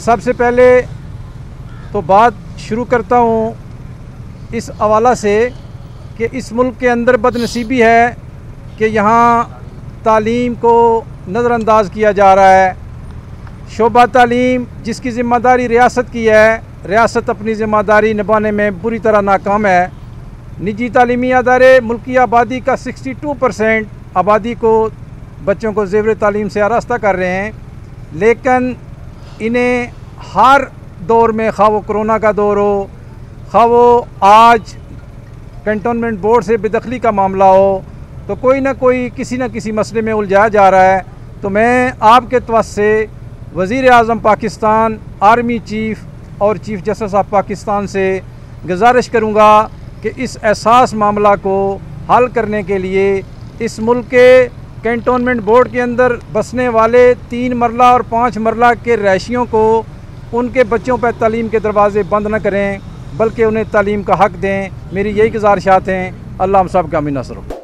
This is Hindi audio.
सबसे पहले तो बात शुरू करता हूँ इस हवाला से कि इस मुल्क के अंदर बदनसीबी है कि यहाँ तालीम को नज़रअंदाज किया जा रहा है। शोबा तालीम जिसकी ज़िम्मेदारी रियासत की है, रियासत अपनी ज़िम्मेदारी निभाने में बुरी तरह नाकाम है। निजी तालीमी अदारे मुल्क की आबादी का 62% आबादी को बच्चों को ज़ेवर तालीम से आरास्ता कर रहे हैं, लेकिन इन्हें हर दौर में, खा वो कोरोना का दौर हो, खा वो आज कैंटोनमेंट बोर्ड से बेदखली का मामला हो, तो कोई ना कोई किसी न किसी मसले में उलझाया जा रहा है। तो मैं आपके तवज्जो से वज़ीर आज़म पाकिस्तान, आर्मी चीफ़ और चीफ़ जस्टिस ऑफ पाकिस्तान से गुजारिश करूँगा कि इस एहसास मामला को हल करने के लिए इस मुल्क के कैंटोनमेंट बोर्ड के अंदर बसने वाले 3 मरला और 5 मरला के रहायशियों को उनके बच्चों पर तालीम के दरवाज़े बंद न करें, बल्कि उन्हें तालीम का हक़ दें। मेरी यही गुजारिशात हैं। अल्लाह हम सब का आमीन नसर हो।